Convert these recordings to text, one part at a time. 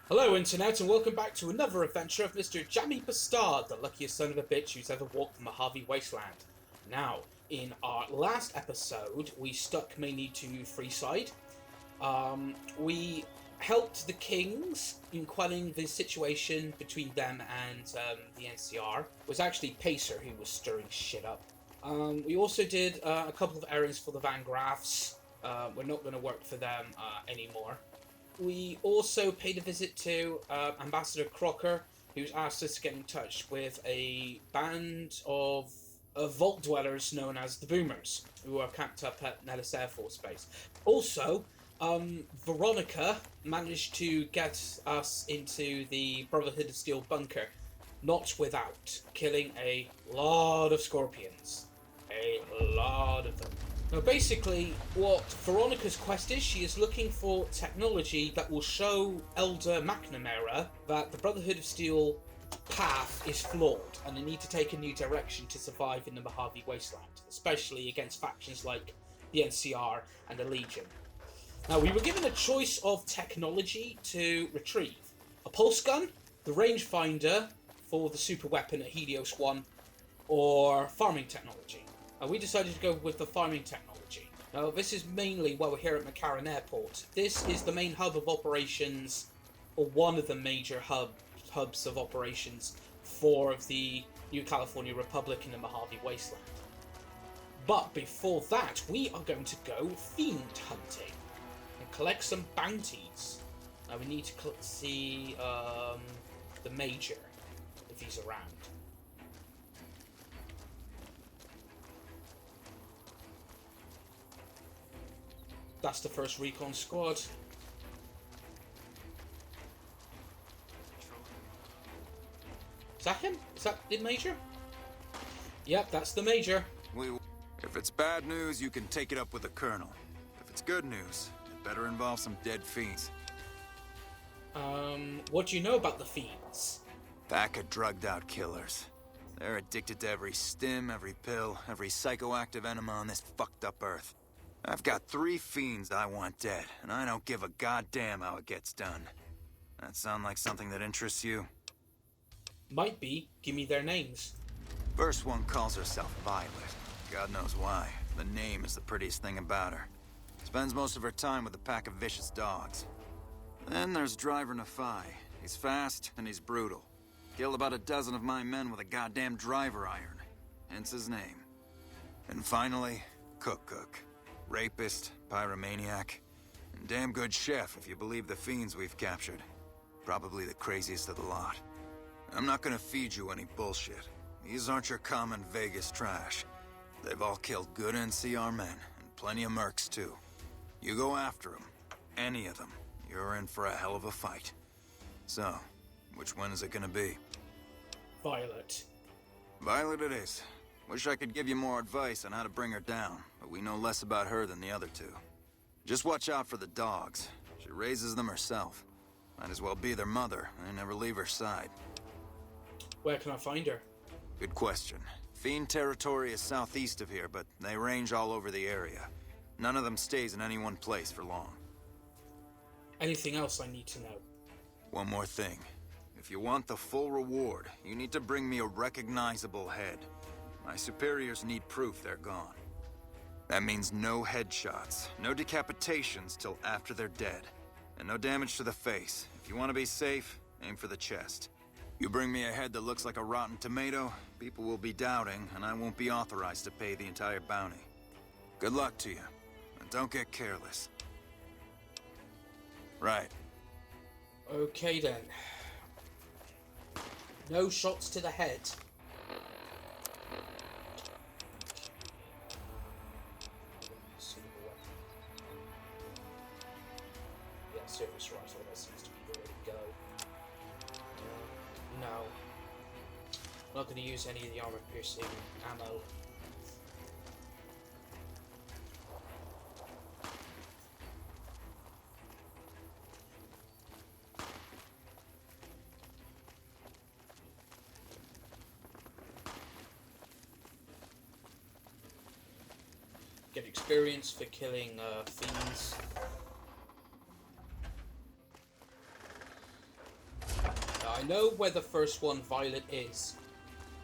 Hello Internet and welcome back to another adventure of Mr. Jammy B'stard, the luckiest son of a bitch who's ever walked the Mojave Wasteland. Now, in our last episode, we stuck mainly to Freeside. We helped the Kings in quelling the situation between them and the NCR. It was actually Pacer who was stirring shit up. We also did a couple of errands for the Van Graffs. We're not going to work for them anymore. We also paid a visit to Ambassador Crocker, who's asked us to get in touch with a band of vault dwellers known as the Boomers, who are camped up at Nellis Air Force Base. Also, Veronica managed to get us into the Brotherhood of Steel bunker, not without killing a lot of scorpions. A lot of them. Now, basically, what Veronica's quest is, she is looking for technology that will show Elder McNamara that the Brotherhood of Steel path is flawed, and they need to take a new direction to survive in the Mojave Wasteland, especially against factions like the NCR and the Legion. Now, we were given a choice of technology to retrieve. A pulse gun, the rangefinder for the super weapon at Helios 1, or farming technology. We decided to go with the farming technology. Now, this is mainly while we're here at McCarran Airport. This is the main hub of operations, or one of the major hubs of operations for the New California Republic in the Mojave Wasteland. But before that, we are going to go fiend hunting and collect some bounties. Now, we need to see the Major, if he's around. That's the first recon squad. Is that him? Is that the Major? Yep, that's the Major. If it's bad news, you can take it up with the Colonel. If it's good news, it better involve some dead fiends. What do you know about the Fiends? Pack of drugged-out killers. They're addicted to every stim, every pill, every psychoactive enema on this fucked-up Earth. I've got 3 fiends I want dead, and I don't give a goddamn how it gets done. That sound like something that interests you? Might be. Give me their names. First one calls herself Violet. God knows why. The name is the prettiest thing about her. Spends most of her time with a pack of vicious dogs. Then there's Driver Nafai. He's fast and he's brutal. Killed about a dozen of my men with a goddamn driver iron. Hence his name. And finally, Cook. Rapist, pyromaniac, and damn good chef if you believe the fiends we've captured. Probably the craziest of the lot. I'm not gonna feed you any bullshit. These aren't your common Vegas trash. They've all killed good NCR men, and plenty of mercs too. You go after them, any of them, you're in for a hell of a fight. So, which one is it gonna be? Violet. Violet it is. Wish I could give you more advice on how to bring her down, but we know less about her than the other 2. Just watch out for the dogs. She raises them herself. Might as well be their mother, and never leave her side. Where can I find her? Good question. Fiend territory is southeast of here, but they range all over the area. None of them stays in any one place for long. Anything else I need to know? One more thing. If you want the full reward, you need to bring me a recognizable head. My superiors need proof they're gone. That means no headshots, no decapitations till after they're dead, and no damage to the face. If you want to be safe, aim for the chest. You bring me a head that looks like a rotten tomato, people will be doubting, and I won't be authorized to pay the entire bounty. Good luck to you, and don't get careless. Right. Okay then. No shots to the head. Service rifle, that seems to be the way to go. No. I'm not going to use any of the armor-piercing ammo. Get experience for killing fiends. I know where the first one, Violet, is.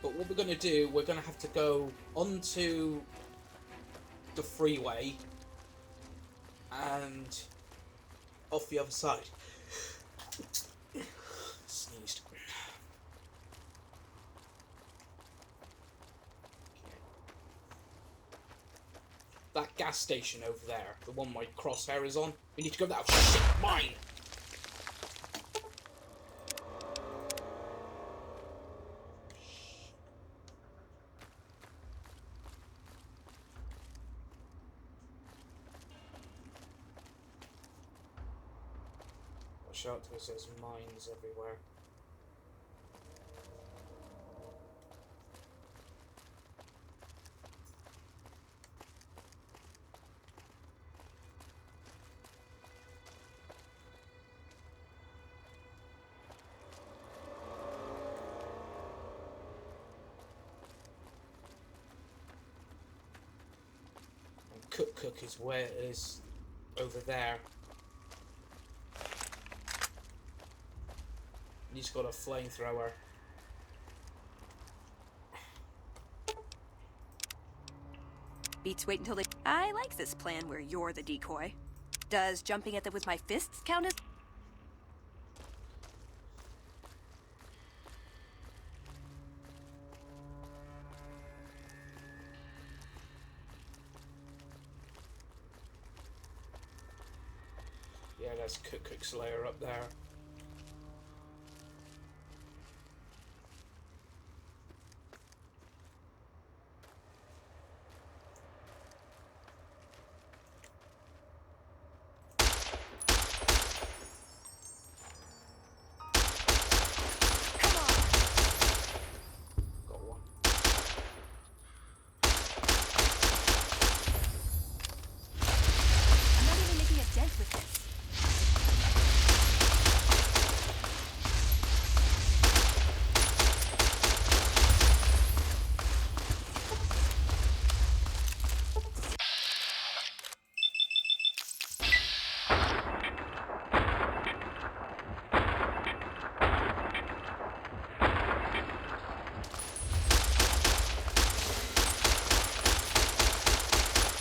But what we're going to do, we're going to have to go onto the freeway and off the other side. Sneezed. That gas station over there, the one my crosshair is on, we need to go that way. Shit, mine! Watch out, because there's mines everywhere. Cook is where it is over there. And he's got a flamethrower. Beats wait until they... I like this plan where you're the decoy. Does jumping at them with my fists count as... Yeah, there's Cook's lair up there. Got one. I'm not even making a dent with this.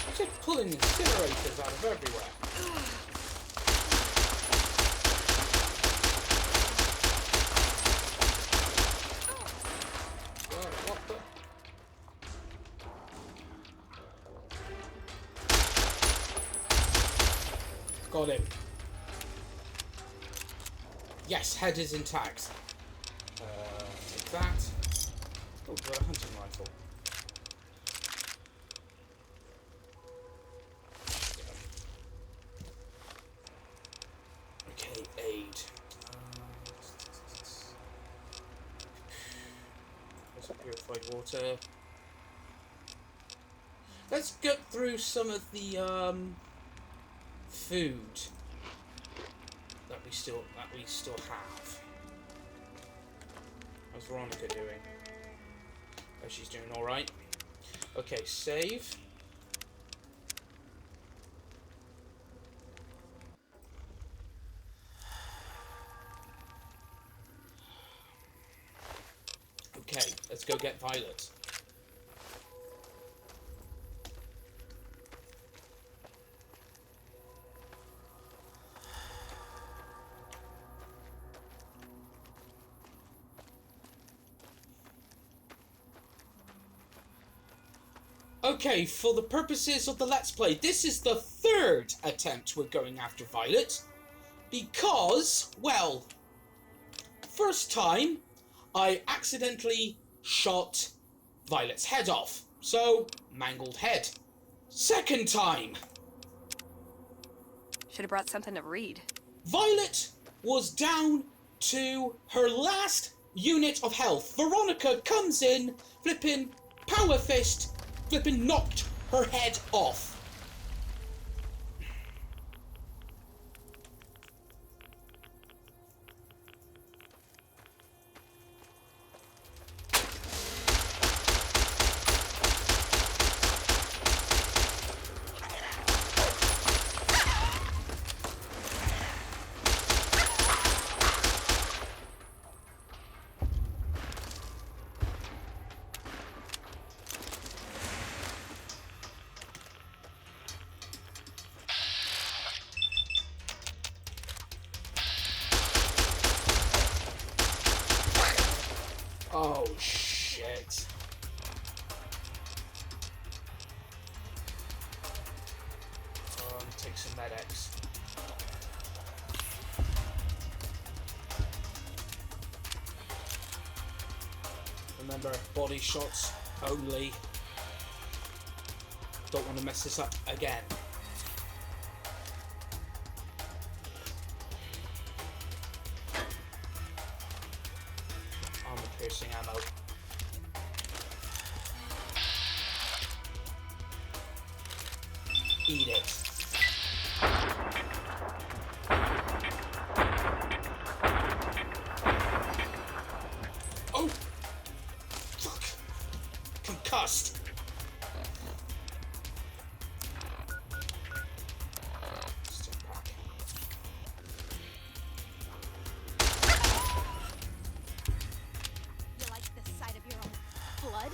He's just pulling incinerators out of everywhere. What the? Got him. Yes, head is intact. Take that. Oh, got a hunting rifle. Okay, aid. There's some purified water. Let's get through some of the food that we still have. How's Veronica doing? Oh, she's doing all right. Okay, save. Okay, let's go get Violet. Okay, for the purposes of the Let's Play, this is the third attempt we're going after Violet. Because, well, first time, I accidentally shot Violet's head off. So, mangled head. Second time, Should have brought something to read. Violet was down to her last unit of health. Veronica comes in, flipping power fist, flipping knocked her head off. Oh, shit. Take some medics. Remember, body shots only. Don't want to mess this up again. Armor piercing ammo. Eat it. Oh! Fuck! Concussed! Step back. You like the sight of your own blood?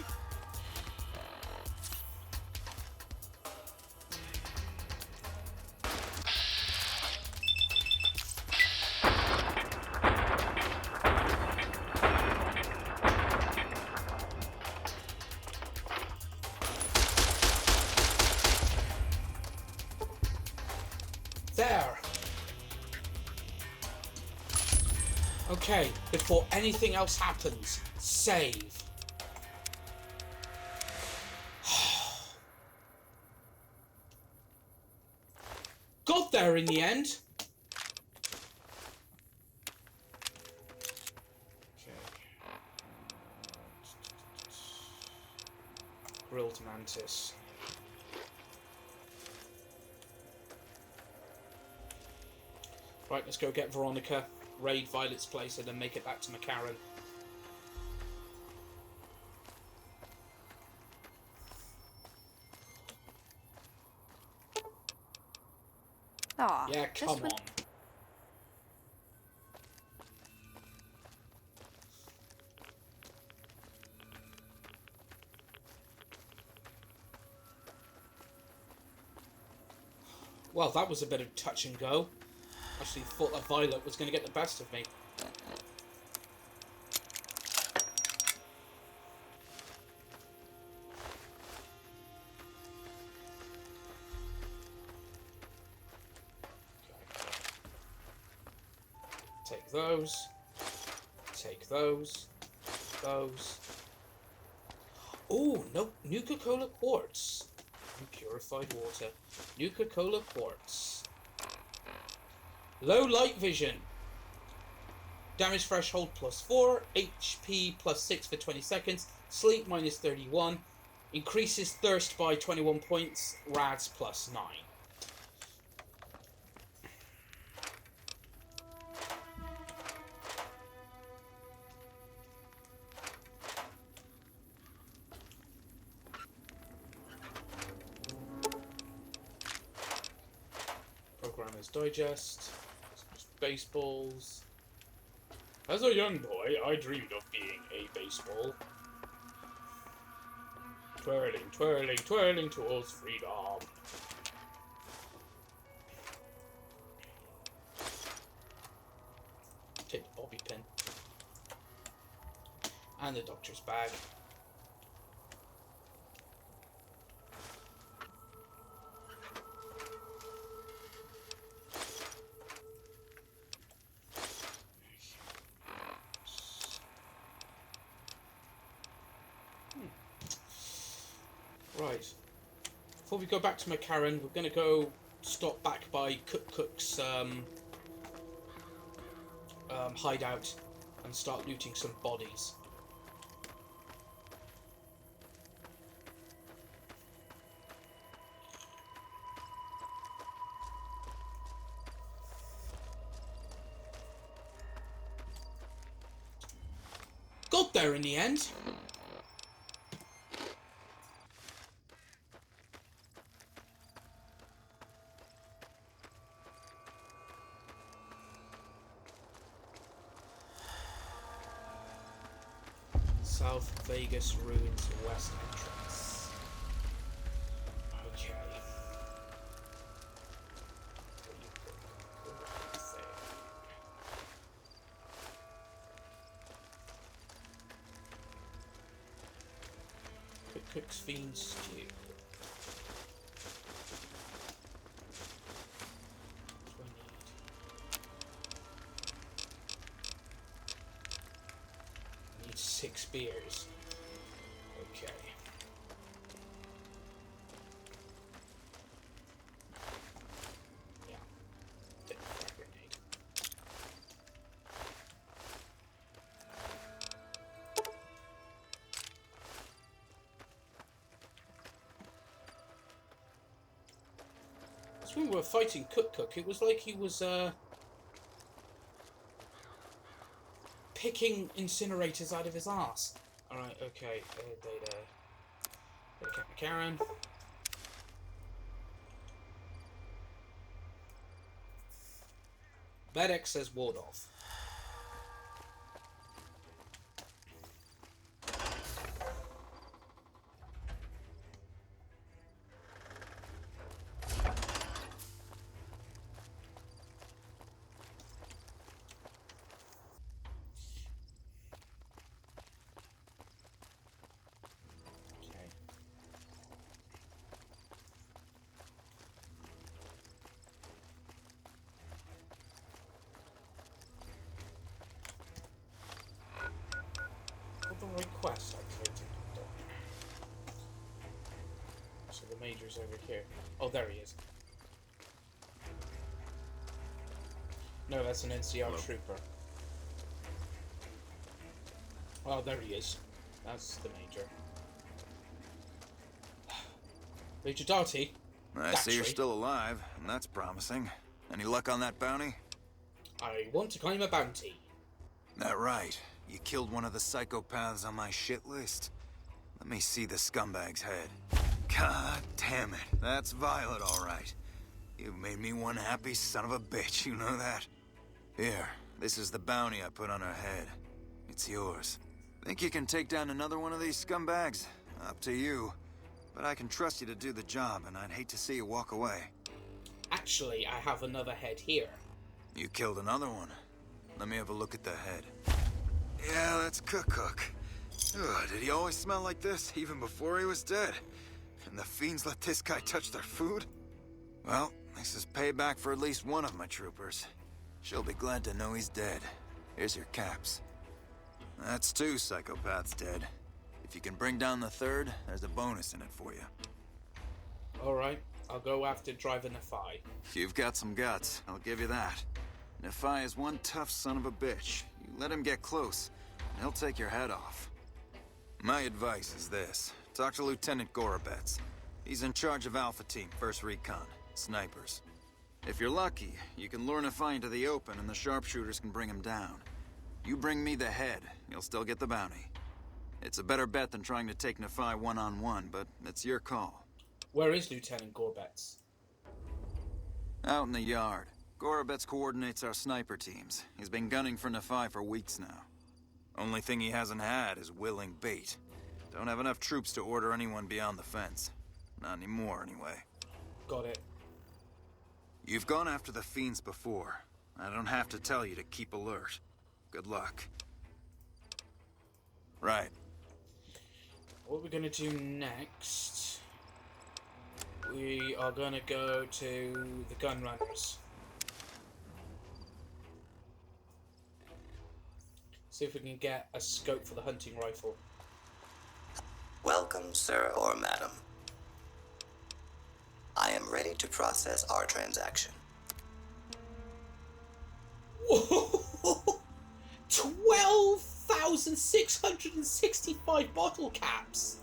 There! Okay, before anything else happens, save. Got there in the end! Okay. Grilled mantis. Right, let's go get Veronica, raid Violet's place, and then make it back to McCarran. Aw, Yeah, come on. Well, that was a bit of touch and go. Actually thought that Violet was going to get the best of me. Take those. Take those. Those. Oh, no. Nuka-Cola quartz. And purified water. Nuka-Cola quartz. Low light vision. Damage threshold +4. HP +6 for 20 seconds. Sleep -31. Increases thirst by 21 points. Rads +9. Programmer's Digest. Baseballs. As a young boy, I dreamed of being a baseball. Twirling, twirling, twirling towards freedom. Take the bobby pin. And the doctor's bag. Right. Before we go back to McCarran, we're going to go stop back by Cook's hideout and start looting some bodies. Got there in the end. South Vegas Ruins West entrance. Okay. Cook's Fiend Stew. What do I need? I need 6 beers. Okay. Yeah. Take a frag grenade. So when we were fighting Cook, it was like he was picking incinerators out of his ass. Alright, okay. Data Camp McCarran. Medic says ward off. Okay. The request I created. So the Major's over here. Oh, there he is. No, that's an NCR trooper. Oh, there he is. That's the Major. Major Darty. I see you're still alive, and that's promising. Any luck on that bounty? I want to claim a bounty. That right. You killed one of the psychopaths on my shit list. Let me see the scumbag's head. God damn it. That's Violet, all right. You've made me one happy son of a bitch, you know that? Here, this is the bounty I put on her head. It's yours. Think you can take down another one of these scumbags? Up to you. But I can trust you to do the job, and I'd hate to see you walk away. Actually, I have another head here. You killed another one. Let me have a look at the head. Yeah, that's Cook. Ugh, did he always smell like this, even before he was dead? And the Fiends let this guy touch their food? Well, this is payback for at least one of my troopers. She'll be glad to know he's dead. Here's your caps. That's 2 psychopaths dead. If you can bring down the third, there's a bonus in it for you. Alright, I'll go after Driver Nephi. You've got some guts, I'll give you that. Nephi is one tough son of a bitch. You let him get close, and he'll take your head off. My advice is this. Talk to Lieutenant Gorobets. He's in charge of Alpha Team, 1st Recon, snipers. If you're lucky, you can lure Nephi into the open and the sharpshooters can bring him down. You bring me the head, you'll still get the bounty. It's a better bet than trying to take Nephi one-on-one, but it's your call. Where is Lieutenant Gorbets? Out in the yard. Gorobets coordinates our sniper teams. He's been gunning for Nephi for weeks now. Only thing he hasn't had is willing bait. Don't have enough troops to order anyone beyond the fence. Not anymore, anyway. Got it. You've gone after the Fiends before. I don't have to tell you to keep alert. Good luck. Right. What we're gonna do next... We are gonna go to the gun runners. See if we can get a scope for the hunting rifle. Welcome, sir or madam. I am ready to process our transaction. Whoa! 12,665 bottle caps!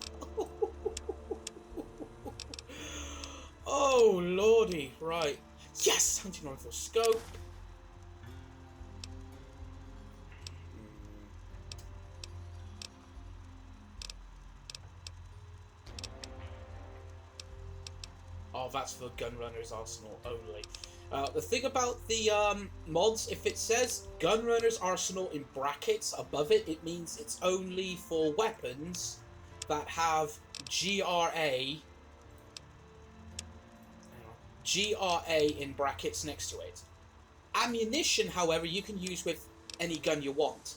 Oh, lordy. Right. Yes! Hunting rifle scope. Oh, that's for Gunrunner's Arsenal only. The thing about the mods, if it says Gunrunner's Arsenal in brackets above it, it means it's only for weapons that have GRA in brackets next to it. Ammunition, however, you can use with any gun you want.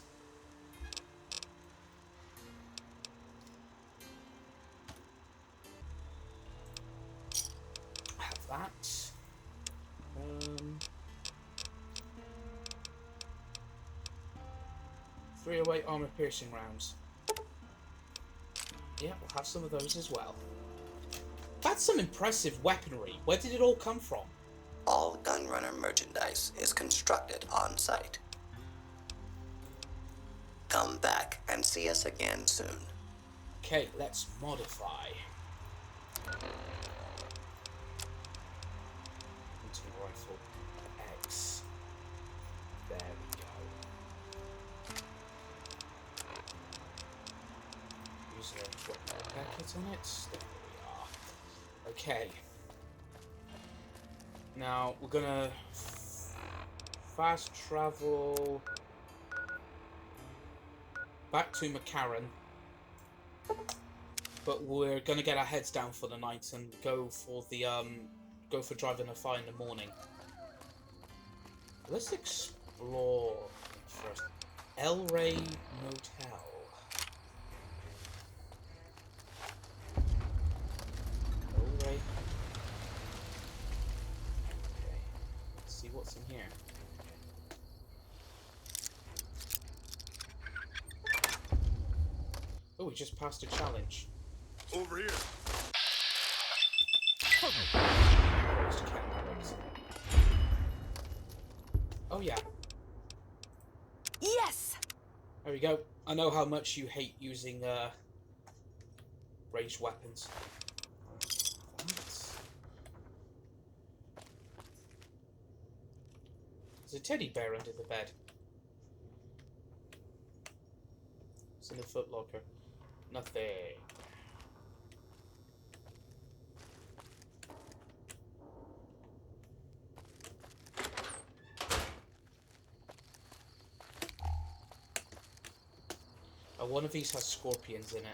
308 armor-piercing rounds. Yeah, we'll have some of those as well. That's some impressive weaponry. Where did it all come from? All Gunrunner merchandise is constructed on site. Come back and see us again soon. Okay, let's modify. Hunting rifle X. There we go. Use a weapon packet on it. There we are. Okay. Now we're gonna fast travel back to McCarran, but we're gonna get our heads down for the night and go for driving a fire in the morning. Let's explore first. El Rey Motel. El Rey. Okay. Let's see what's in here. Oh, we just passed a challenge. Over here. Oh yeah. Yes! There we go. I know how much you hate using ranged weapons. There's a teddy bear under the bed. It's in the footlocker. Nothing. Oh, one of these has scorpions in it.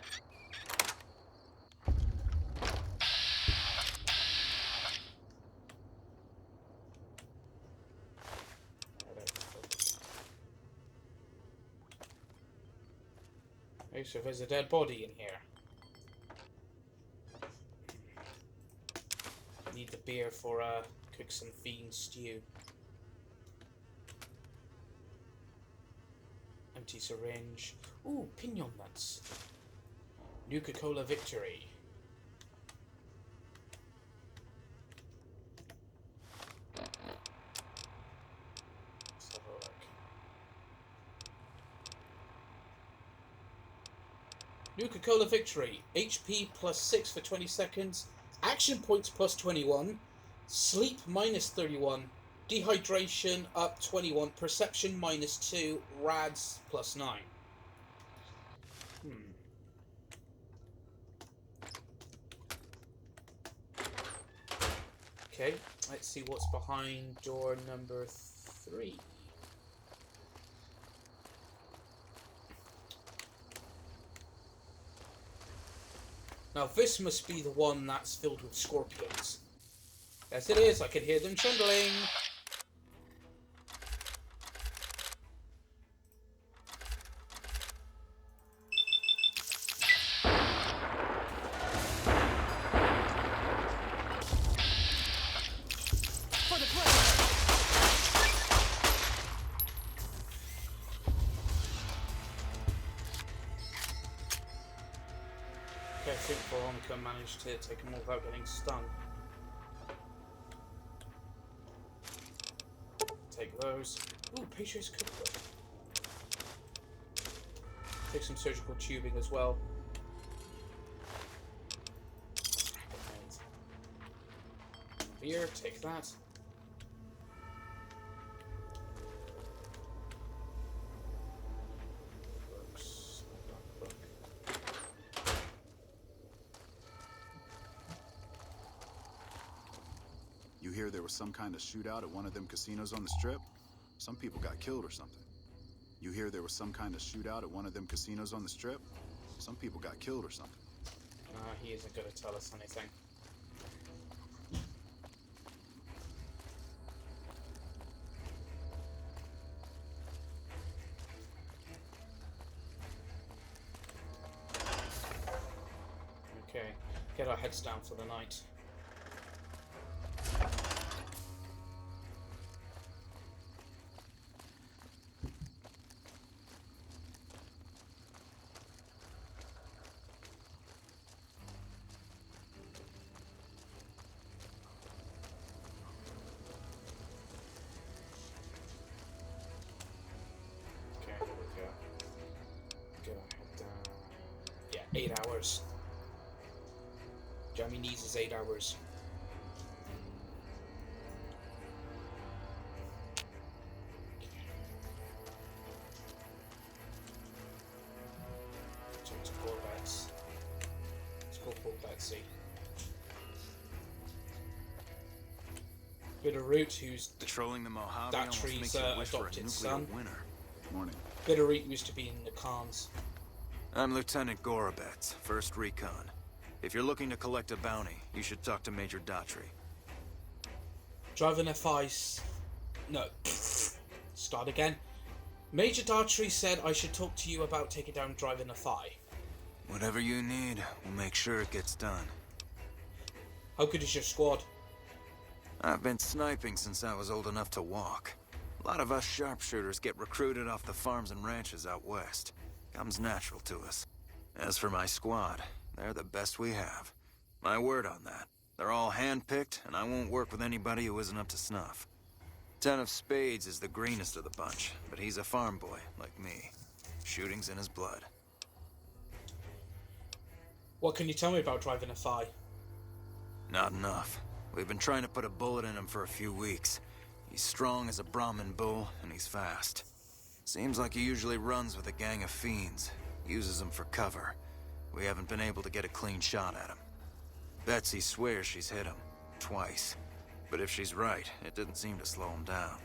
Okay, so there's a dead body in here. Need the beer for cook some Fiends stew. Empty syringe. Ooh, pinion nuts. Nuka-Cola Victory. Let's have a look. Nuka-Cola Victory. HP plus 6 for 20 seconds. Action points plus 21. Sleep minus 31. Dehydration up 21. Perception minus 2. Rads plus 9. Okay, let's see what's behind door number 3. Now this must be the one that's filled with scorpions. Yes it is, I can hear them trembling. Okay, I think Veronica managed to take them all without getting stung. Take those. Ooh, Patriots cookbook. Take some surgical tubing as well. Beer, take that. Books. Book. You hear there was some kind of shootout at one of them casinos on the Strip? Some people got killed or something. You hear there was some kind of shootout at one of them casinos on the Strip? Some people got killed or something. He isn't going to tell us anything. Okay, get our heads down for the night. 8 hours. Jammy needs his 8 hours. So let's go Betsy. Let's go for Betsy. Bitterroot, who's Patrolling the Mojave almost makes Datry's you wish for a adopted nuclear son. winter. Morning. Bitterroot used to be in the Khans. I'm Lieutenant Gorobets, 1st Recon. If you're looking to collect a bounty, you should talk to Major Datry. Driving FI... No. Start again. Major Datry said I should talk to you about taking down Driving FI. Whatever you need, we'll make sure it gets done. How good is your squad? I've been sniping since I was old enough to walk. A lot of us sharpshooters get recruited off the farms and ranches out west. Comes natural to us. As for my squad, they're the best we have. My word on that. They're all hand-picked, and I won't work with anybody who isn't up to snuff. 10 of Spades is the greenest of the bunch, but he's a farm boy, like me. Shooting's in his blood. What can you tell me about Driving FI? Not enough. We've been trying to put a bullet in him for a few weeks. He's strong as a Brahmin bull, and he's fast. Seems like he usually runs with a gang of fiends. Uses them for cover. We haven't been able to get a clean shot at him. Betsy swears she's hit him. Twice. But if she's right, it didn't seem to slow him down.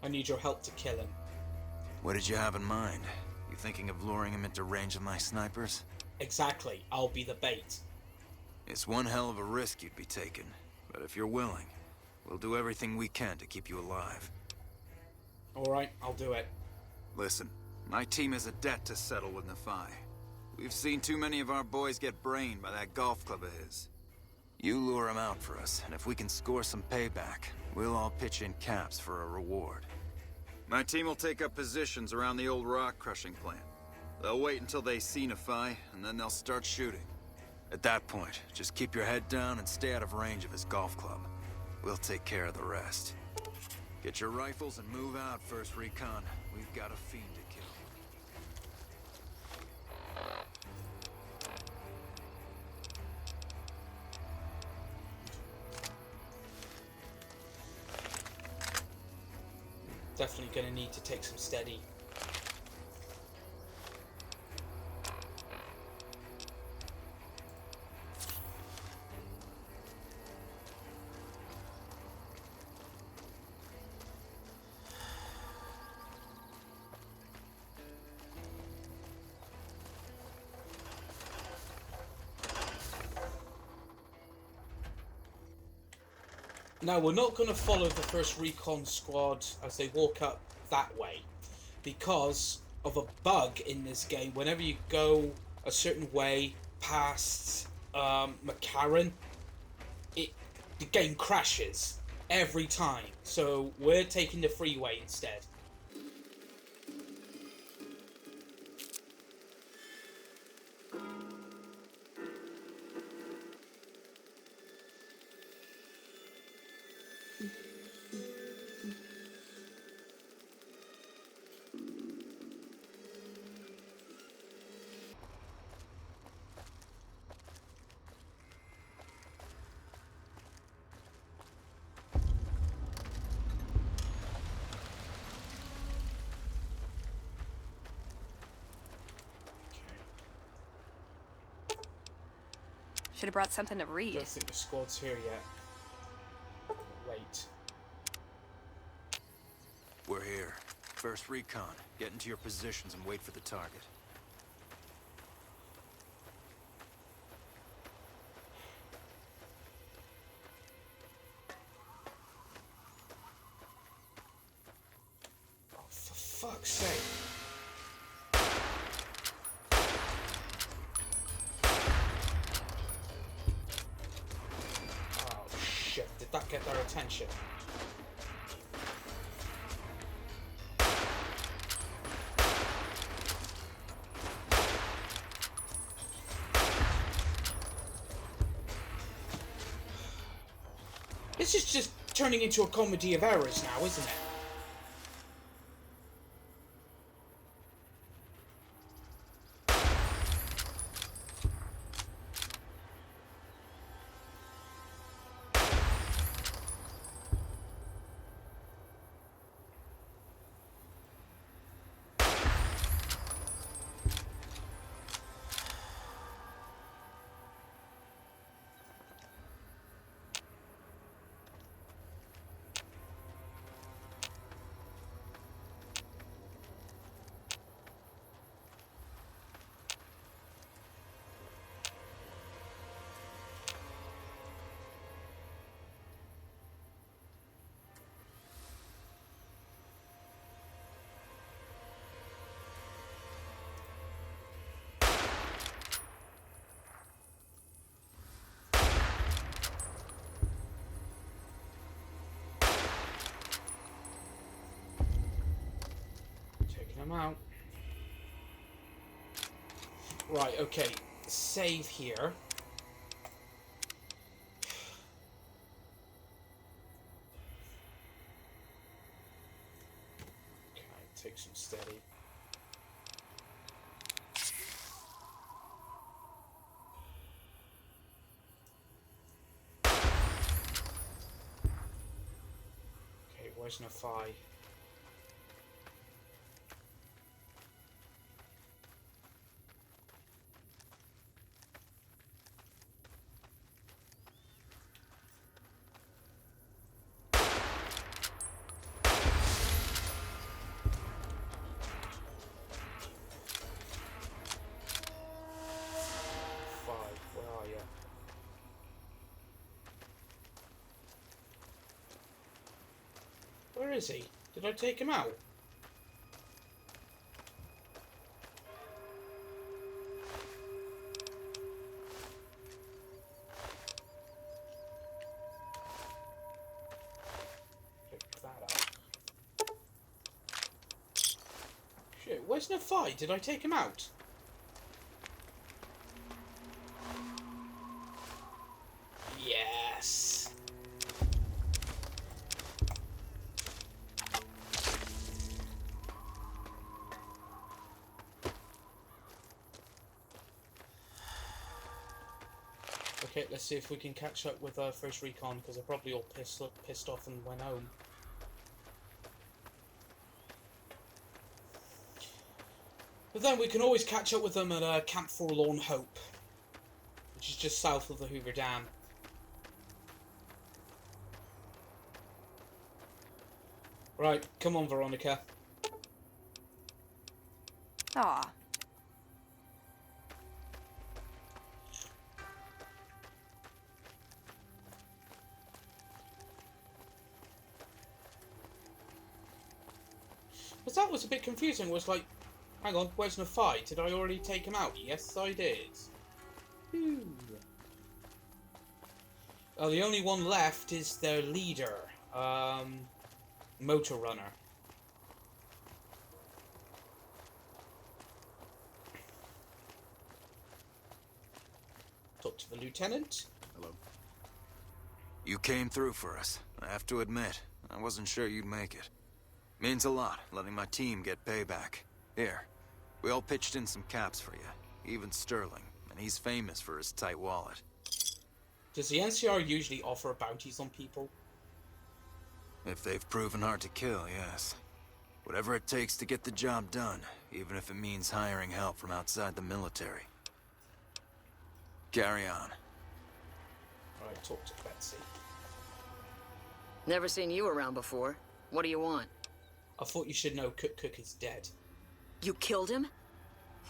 I need your help to kill him. What did you have in mind? You thinking of luring him into range of my snipers? Exactly. I'll be the bait. It's one hell of a risk you'd be taking. But if you're willing, we'll do everything we can to keep you alive. Alright, I'll do it. Listen, my team has a debt to settle with Nephi. We've seen too many of our boys get brained by that golf club of his. You lure him out for us, and if we can score some payback, we'll all pitch in caps for a reward. My team will take up positions around the old rock crushing plant. They'll wait until they see Nephi, and then they'll start shooting. At that point, just keep your head down and stay out of range of his golf club. We'll take care of the rest. Get your rifles and move out, 1st Recon. We've got a fiend to kill. Definitely gonna need to take some steady. Now, we're not going to follow the 1st Recon squad as they walk up that way, because of a bug in this game. Whenever you go a certain way past McCarran, the game crashes every time. So we're taking the freeway instead. Should have brought something to read. Don't think the squad's here yet. Wait. We're here. 1st Recon. Get into your positions and wait for the target. Oh, for fuck's sake. Did that get their attention? This is just turning into a comedy of errors now, isn't it? I'm out. Right, okay. Save here. Okay, take some steady. Okay, where's Nafai? Where are you? Where is he? Did I take him out? Pick that up. Shit, where's Nafai? Did I take him out? Yes. Okay, let's see if we can catch up with First Recon, because they're probably all pissed off and went home. But then we can always catch up with them at Camp Forlorn Hope, which is just south of the Hoover Dam. Right, come on, Veronica. Aw. But that was a bit confusing. It was like, hang on, where's Nafai? Did I already take him out? Yes, I did. Whew. Oh, the only one left is their leader, Motor Runner. Talk to the lieutenant. Hello. You came through for us. I have to admit, I wasn't sure you'd make it. Means a lot, letting my team get payback. Here, we all pitched in some caps for you. Even Sterling, and he's famous for his tight wallet. Does the NCR usually offer bounties on people? If they've proven hard to kill, yes. Whatever it takes to get the job done, even if it means hiring help from outside the military. Carry on. Alright, talk to Betsy. Never seen you around before. What do you want? I thought you should know Cook is dead. You killed him?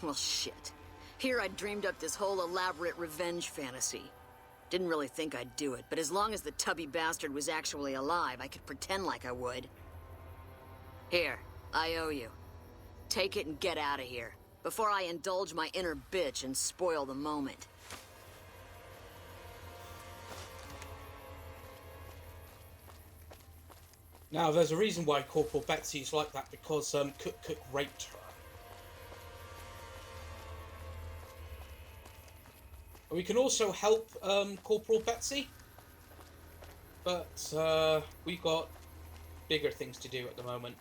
Well, shit. Here I dreamed up this whole elaborate revenge fantasy. Didn't really think I'd do it, but as long as the tubby bastard was actually alive, I could pretend like I would. Here, I owe you. Take it and get out of here, before I indulge my inner bitch and spoil the moment. Now, there's a reason why Corporal Betsy's like that, because Cook raped her. We can also help Corporal Betsy, but we've got bigger things to do at the moment.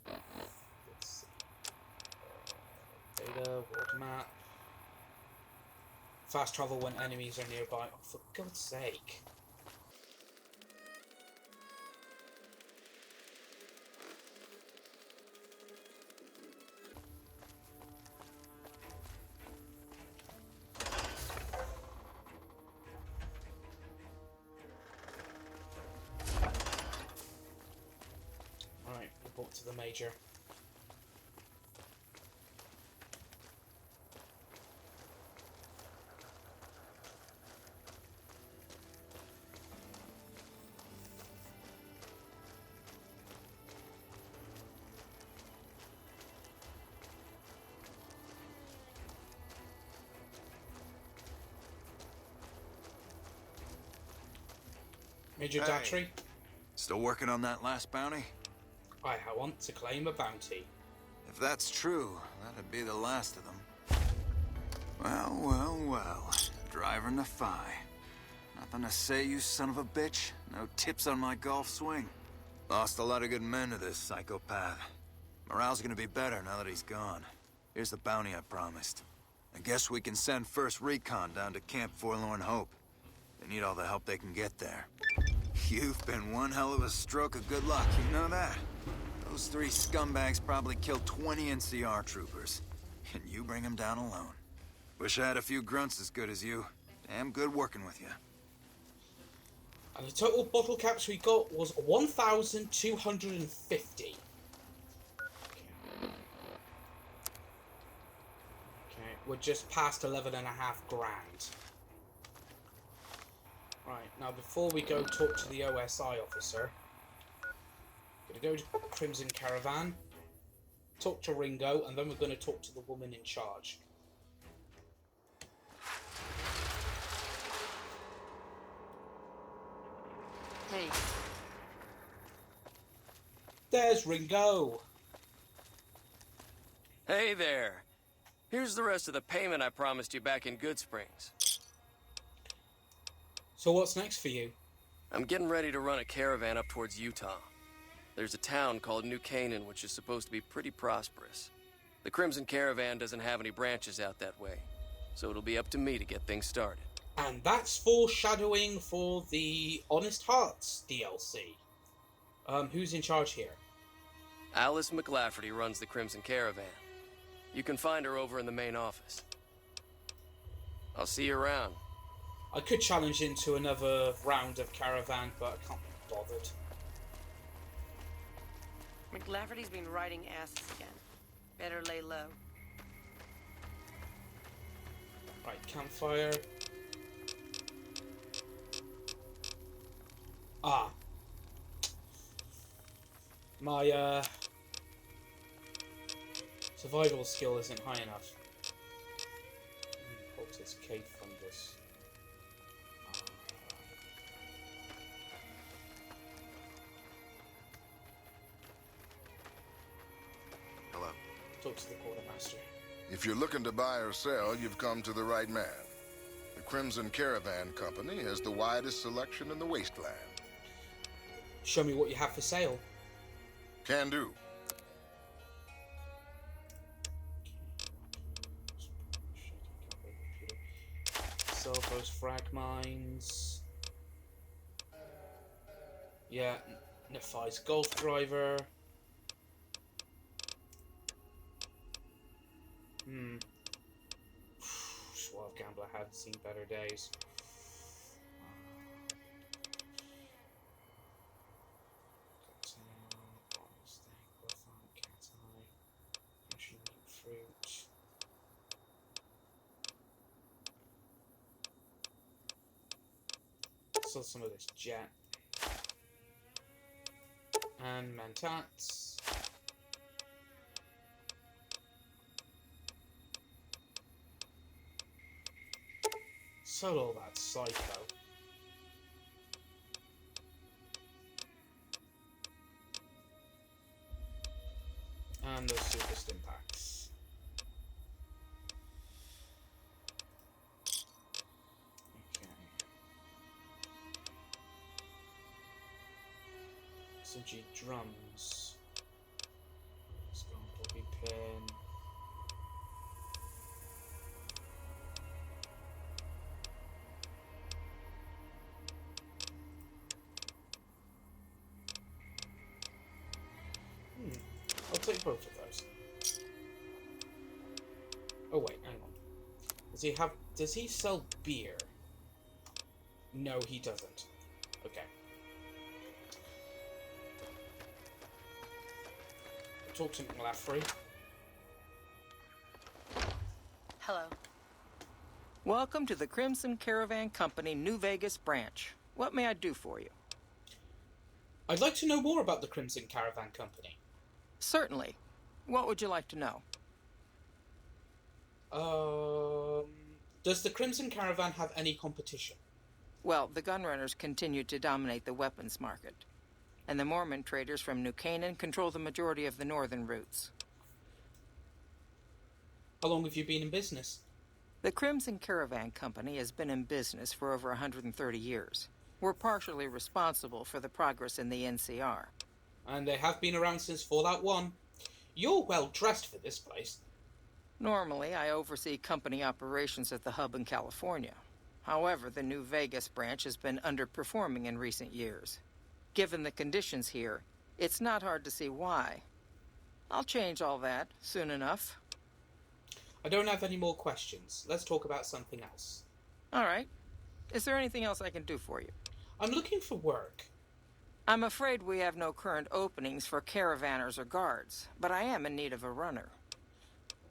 Let's see. Data, world map. Fast travel when enemies are nearby. Oh, for God's sake. Alright, report to the Major. Major Hey. Datry? Still working on that last bounty? I want to claim a bounty. If that's true, that'd be the last of them. Well, well, well. Driver Nephi. Nothing to say, you son of a bitch? No tips on my golf swing? Lost a lot of good men to this psychopath. Morale's gonna be better now that he's gone. Here's the bounty I promised. I guess we can send first recon down to Camp Forlorn Hope. They need all the help they can get there. You've been one hell of a stroke of good luck, you know that? Those 3 scumbags probably killed 20 NCR troopers. And you bring them down alone. Wish I had a few grunts as good as you. Damn good working with you. And the total bottle caps we got was 1,250. Okay, we're just past 11.5 grand. Right, now before we go talk to the OSI officer, gonna go to Crimson Caravan, talk to Ringo, and then we're gonna talk to the woman in charge. Hey. There's Ringo! Hey there. Here's the rest of the payment I promised you back in Good Springs. So what's next for you? I'm getting ready to run a caravan up towards Utah. There's a town called New Canaan which is supposed to be pretty prosperous. The Crimson Caravan doesn't have any branches out that way, so it'll be up to me to get things started. And that's foreshadowing for the Honest Hearts DLC. Who's in charge here? Alice McLafferty runs the Crimson Caravan. You can find her over in the main office. I'll see you around. I could challenge into another round of Caravan, but I can't be bothered. McLafferty's been riding asses again. Better lay low. Right, campfire. Ah. My, survival skill isn't high enough. Cultist cave fungus. Hello. Talk to the quartermaster. If you're looking to buy or sell, you've come to the right man. The Crimson Caravan Company has the widest selection in the wasteland. Show me what you have for sale. Can do. Sell those frag mines. Yeah, Nephi's golf driver. Suave Gambler had seen better days. Fruit. Sell some of this jet. And mentats. Sell all that psycho. And the super stim packs. Okay. SMG drums. Let's go on bobby pin. I'll take both of those. Oh wait, hang on. Does he sell beer? No, he doesn't. Okay. Talk to McLafferty. Hello. Welcome to the Crimson Caravan Company New Vegas branch. What may I do for you? I'd like to know more about the Crimson Caravan Company. Certainly. What would you like to know? Does the Crimson Caravan have any competition? Well, the gunrunners continue to dominate the weapons market. and the Mormon traders from New Canaan control the majority of the northern routes. How long have you been in business? The Crimson Caravan Company has been in business for over 130 years. We're partially responsible for the progress in the NCR. And they have been around since Fallout 1. You're well dressed for this place. Normally, I oversee company operations at the hub in California. However, the New Vegas branch has been underperforming in recent years. Given the conditions here, it's not hard to see why. I'll change all that soon enough. I don't have any more questions. Let's talk about something else. All right. Is there anything else I can do for you? I'm looking for work. I'm afraid we have no current openings for caravanners or guards, but I am in need of a runner.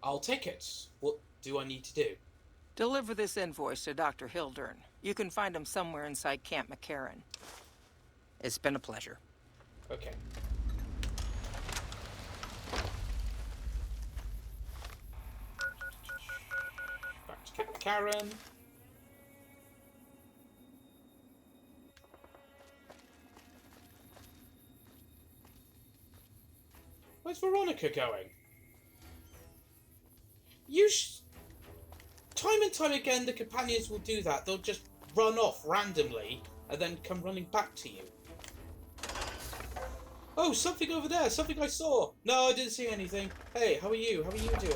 I'll take it. What do I need to do? Deliver this invoice to Dr. Hildern. You can find him somewhere inside Camp McCarran. It's been a pleasure. Okay. Back to Camp McCarran. Where's Veronica going? Time and time again, the companions will do that. They'll just run off randomly and then come running back to you. Oh, something over there. Something I saw. No, I didn't see anything. Hey, how are you? How are you doing?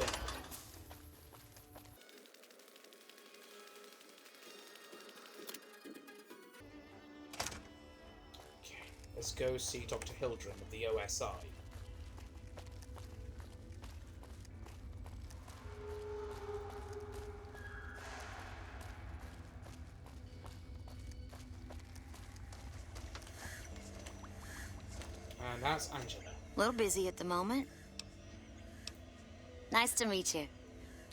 Okay, let's go see Dr. Hildren of the OSI. And that's Angela. A little busy at the moment. Nice to meet you.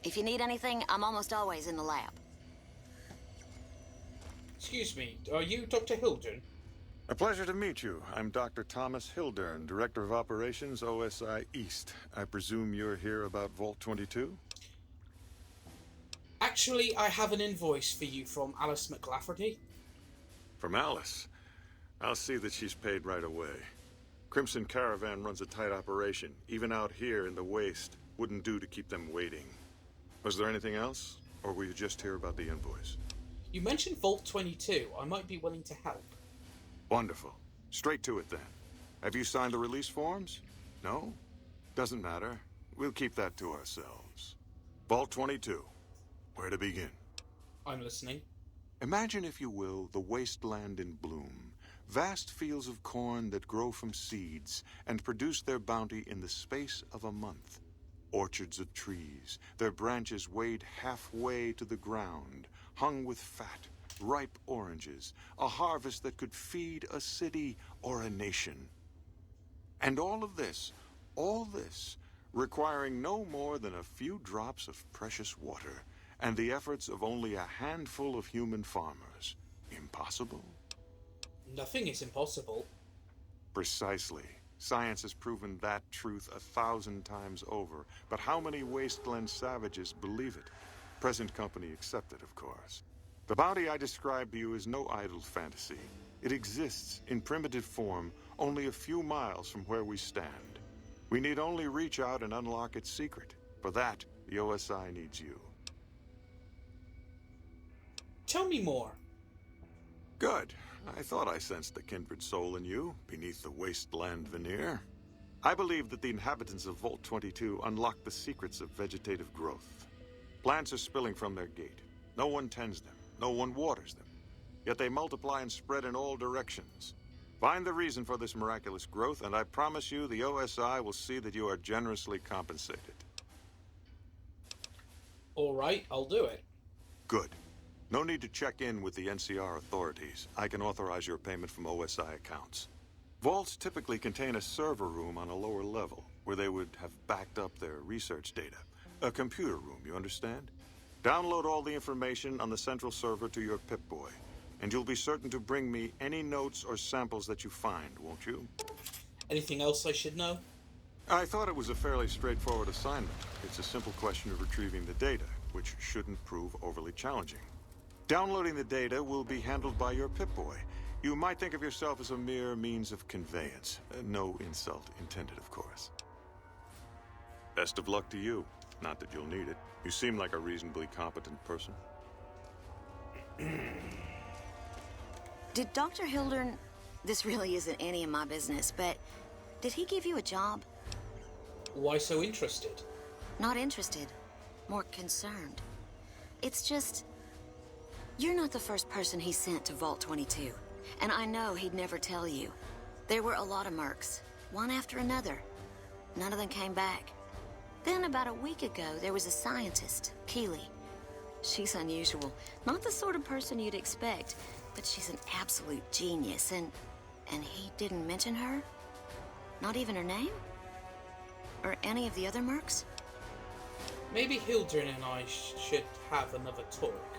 If you need anything, I'm almost always in the lab. Excuse me, are you Dr. Hildren? A pleasure to meet you. I'm Dr. Thomas Hildern, Director of Operations, OSI East. I presume you're here about Vault 22? Actually, I have an invoice for you from Alice McLafferty. From Alice? I'll see that she's paid right away. Crimson Caravan runs a tight operation. Even out here in the waste, wouldn't do to keep them waiting. Was there anything else? Or were you just here about the invoice? You mentioned Vault 22. I might be willing to help. Wonderful. Straight to it then. Have you signed the release forms? No? Doesn't matter. We'll keep that to ourselves. Vault 22. Where to begin? I'm listening. Imagine, if you will, the wasteland in bloom. Vast fields of corn that grow from seeds and produce their bounty in the space of a month. Orchards of trees, their branches weighed halfway to the ground, hung with fat, ripe oranges, a harvest that could feed a city or a nation. And all this, requiring no more than a few drops of precious water and the efforts of only a handful of human farmers. Impossible? Nothing is impossible. Precisely. Science has proven that truth 1,000 times over. But how many wasteland savages believe it? Present company accepted, of course. The bounty I described to you is no idle fantasy. It exists in primitive form only a few miles from where we stand. We need only reach out and unlock its secret. For that, the OSI needs you. Tell me more. Good. I thought I sensed a kindred soul in you, beneath the wasteland veneer. I believe that the inhabitants of Vault 22 unlock the secrets of vegetative growth. Plants are spilling from their gate. No one tends them. No one waters them. Yet they multiply and spread in all directions. Find the reason for this miraculous growth, and I promise you the OSI will see that you are generously compensated. All right, I'll do it. Good. No need to check in with the NCR authorities. I can authorize your payment from OSI accounts. Vaults typically contain a server room on a lower level, where they would have backed up their research data. A computer room, you understand? Download all the information on the central server to your Pip-Boy, and you'll be certain to bring me any notes or samples that you find, won't you? Anything else I should know? I thought it was a fairly straightforward assignment. It's a simple question of retrieving the data, which shouldn't prove overly challenging. Downloading the data will be handled by your Pip-Boy. You might think of yourself as a mere means of conveyance. No insult intended, of course. Best of luck to you. Not that you'll need it. You seem like a reasonably competent person. Did Dr. Hildern... This really isn't any of my business, but... Did he give you a job? Why so interested? Not interested. More concerned. It's just... You're not the first person he sent to Vault 22. And I know he'd never tell you. There were a lot of mercs. One after another. None of them came back. Then, about a week ago, there was a scientist, Keeley. She's unusual. Not the sort of person you'd expect, but she's an absolute genius, and he didn't mention her? Not even her name? Or any of the other mercs? Maybe Hildern and I should have another talk.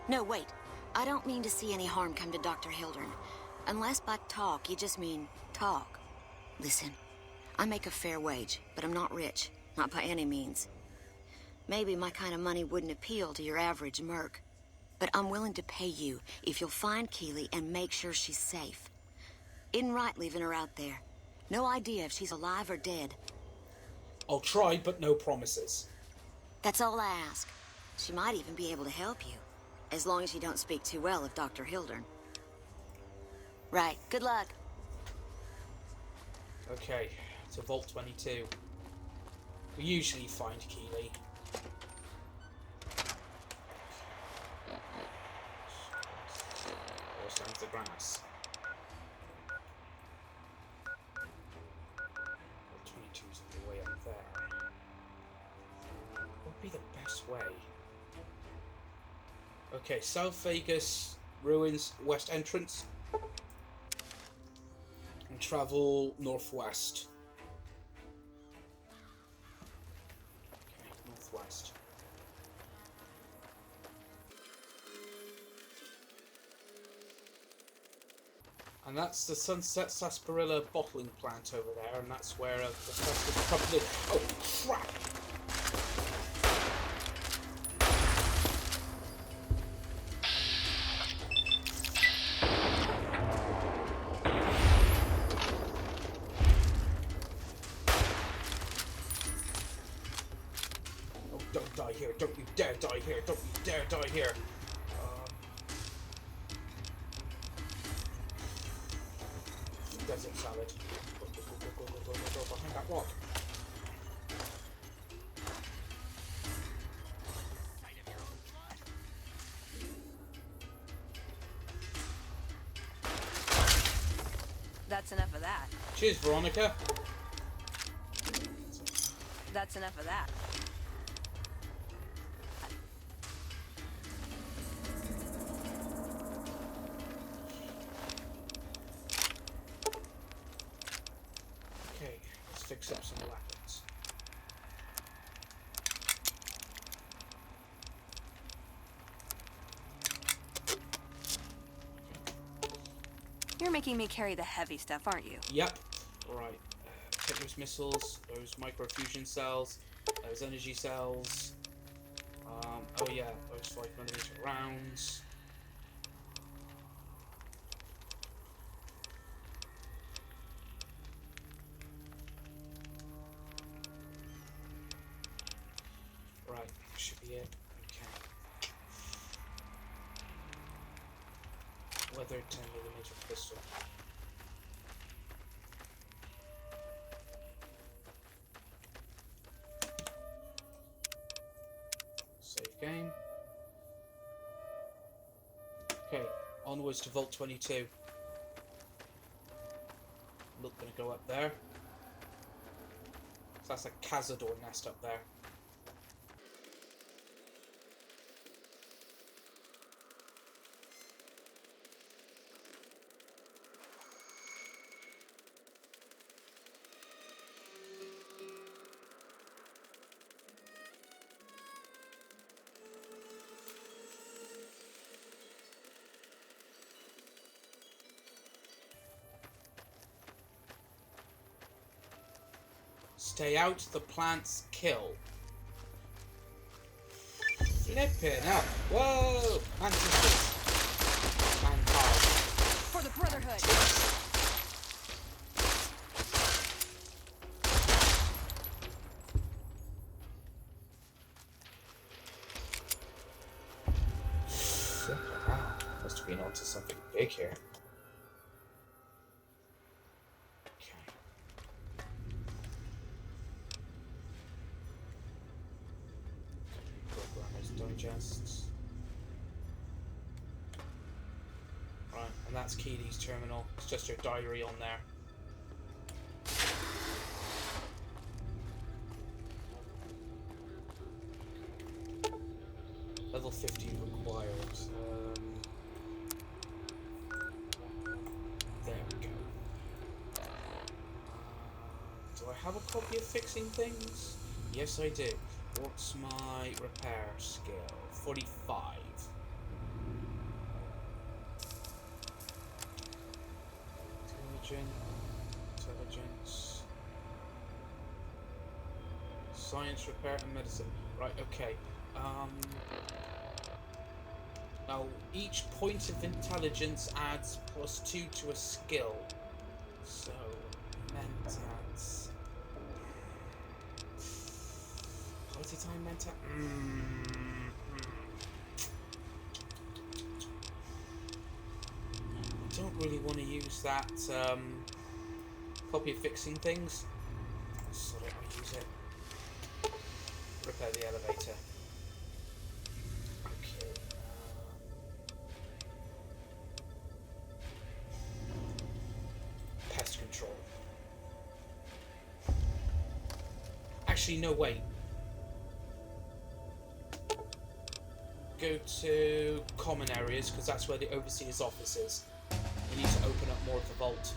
No, wait. I don't mean to see any harm come to Dr. Hildern. Unless by talk, you just mean talk. Listen, I make a fair wage, but I'm not rich. Not by any means. Maybe my kind of money wouldn't appeal to your average merc. But I'm willing to pay you if you'll find Keeley and make sure she's safe. Isn't right leaving her out there. No idea if she's alive or dead. I'll try, but no promises. That's all I ask. She might even be able to help you. As long as you don't speak too well of Dr. Hildern. Right, good luck. Okay, to Vault 22. We usually find Keeley. Or stands the grass. Vault 22's on the way up there. What would be the best way? Okay, South Vegas, Ruins, West Entrance. And travel northwest. Okay, northwest. And that's the Sunset Sarsaparilla bottling plant over there, and that's where the company... Oh, crap! Don't die here, don't you dare die here, don't you dare die here. Desert salad. Go behind that rock. That's enough of that. Cheers, Veronica. That's enough of that. Okay, let's fix up some weapons. You're making me carry the heavy stuff, aren't you? Yep. Right. Take those missiles, those microfusion cells, those energy cells. Oh yeah, those 5mm rounds. Right, should be it. Okay. Weathered 10mm pistol. Save game. Okay, onwards to Vault 22. Not gonna go up there. So that's a Cazador nest up there. Stay out, the plants kill. Flippin' up. Whoa! Mantises. Man for the Brotherhood. Wow, must have been onto something big here. Okay. Programmer's digests. Right, and that's Keely's terminal. It's just her diary on there. Level 15 required. There we go. Do I have a copy of Fixing Things? Yes, I do. What's my repair skill? 45. Intelligence. Science, repair, and medicine. Right, okay. Now, each point of intelligence adds +2 to a skill. So, mentats. What did I mentat? I don't really want to use that copy of Fixing Things. So I'll use it. Repair the elevator. Okay. Pest control. Actually, no, wait. Go to common areas, because that's where the overseer's office is. You need to open up more of the vault.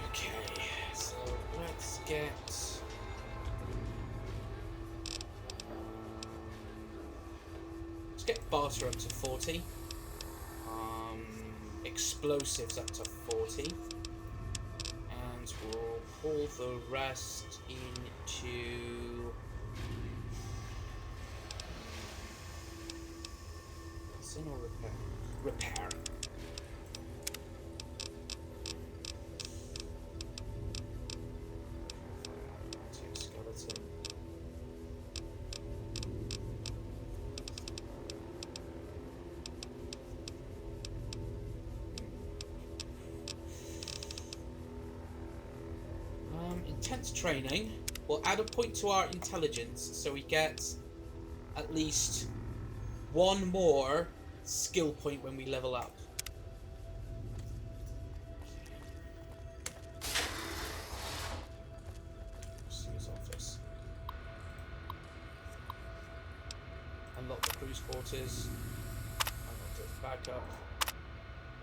Okay, so let's get barter up to 40. Explosives up to 40, and we'll pull the rest into sin or repair. Skeleton. Intense training. We'll add a point to our intelligence, so we get at least one more skill point when we level up. See his office. Unlock the crew's quarters. Unlock the backup.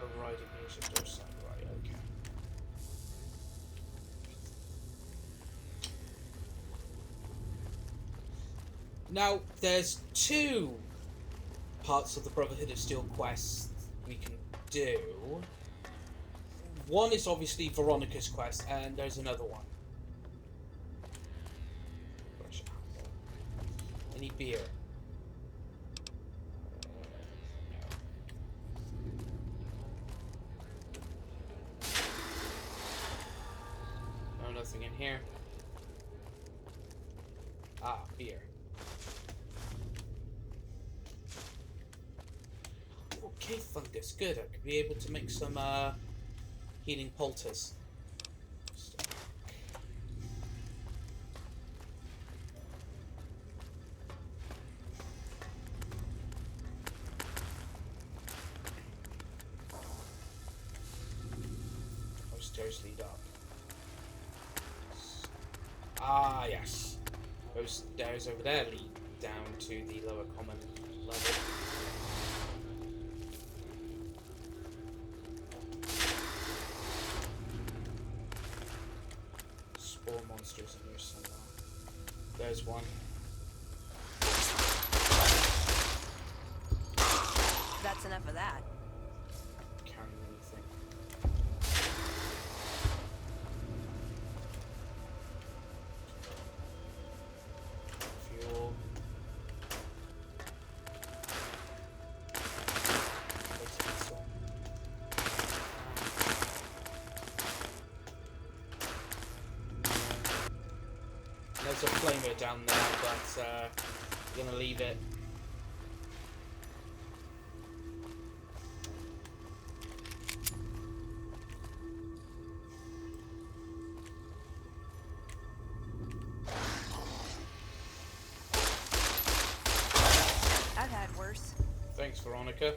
Overriding music door side. Right, okay. Now, there's 2 parts of the Brotherhood of Steel quests we can do. One is obviously Veronica's quest, and there's another one. Any beer? No, nothing in here. Ah, beer. Okay, fungus. Good. I could be able to make some healing poultice. Those stairs lead up. Ah, yes. Those stairs over there lead down to the lower common level. Monsters in here somewhere. There's one. That's enough of that. there's a flamer down there, but I'm gonna leave it. I've had worse. Thanks, Veronica.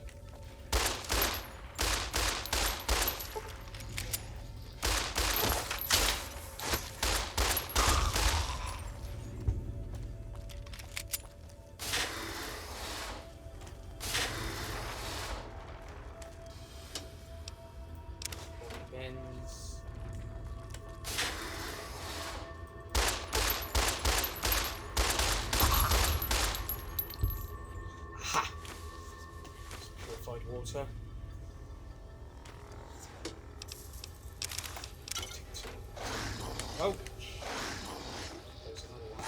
Bins. Ha! Purified water. Oh! There's another one.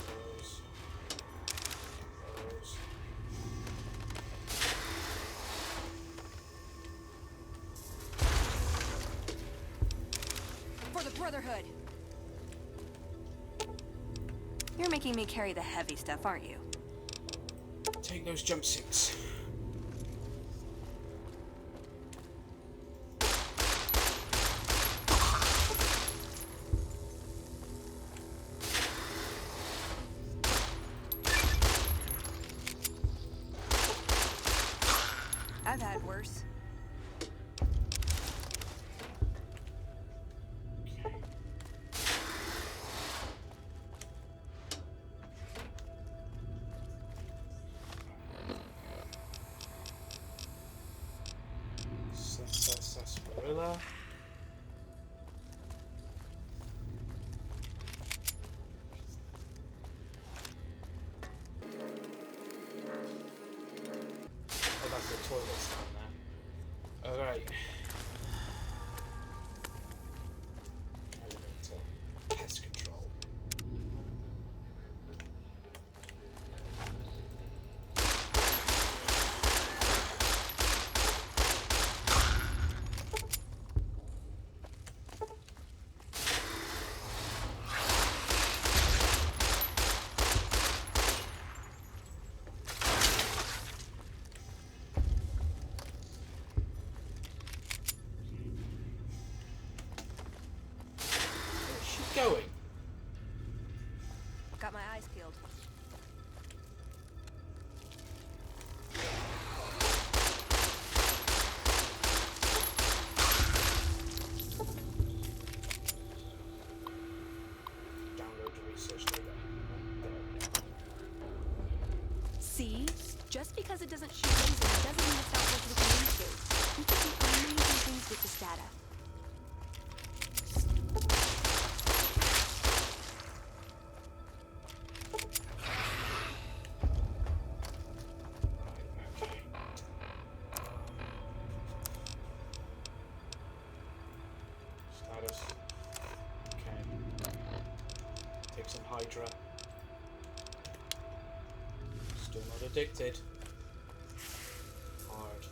Those. Those. For the Brotherhood! You're making me carry the heavy stuff, aren't you? Take those jumpsuits. I've had worse. Sarsaparilla. Oh, that's the toilets down there. Alright. Elevator. Pest control. Where's she going? Got my eyes peeled. Download the research data. See? Just because it doesn't shoot lasers doesn't mean it's not worth looking into. We can do amazing things with this data. Status. Okay. Take some Hydra. Still not addicted. Hard.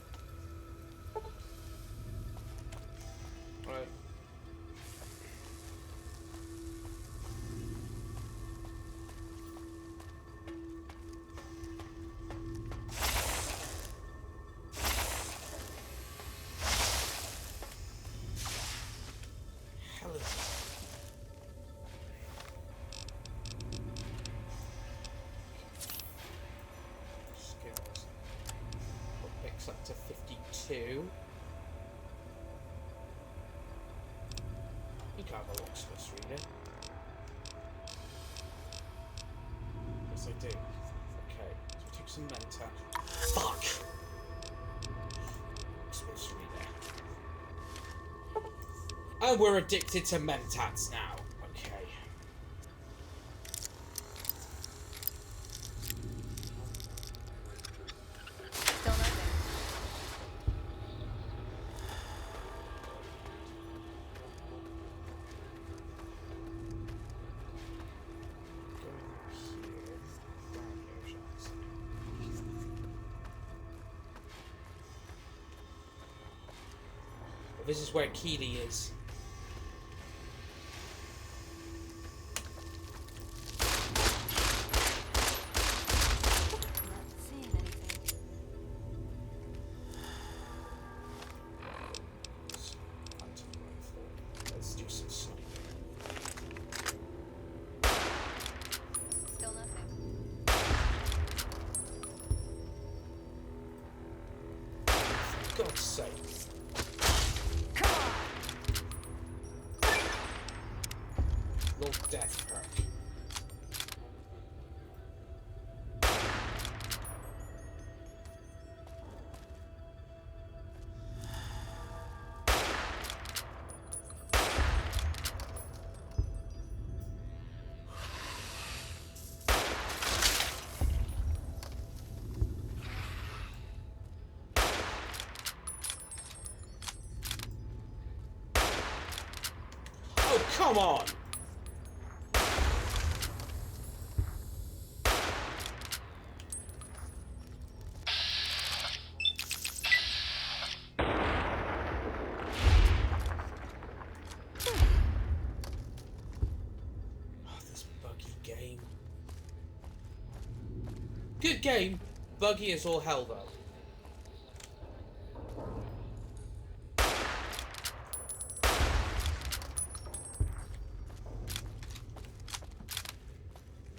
Right. Hell is it? Skills. What picks up to 52? You can't have a locksmith's reader. Yes, I do. Okay, so we took some Mentat. Fuck! Locksmith's reader. And we're addicted to Mentats now. Okay. Still nothing. Going This is where Keely is. Let's do some sniping. Still nothing. For God's sake. Little death perk. Oh, come on! Game. Good game. Buggy as all hell though.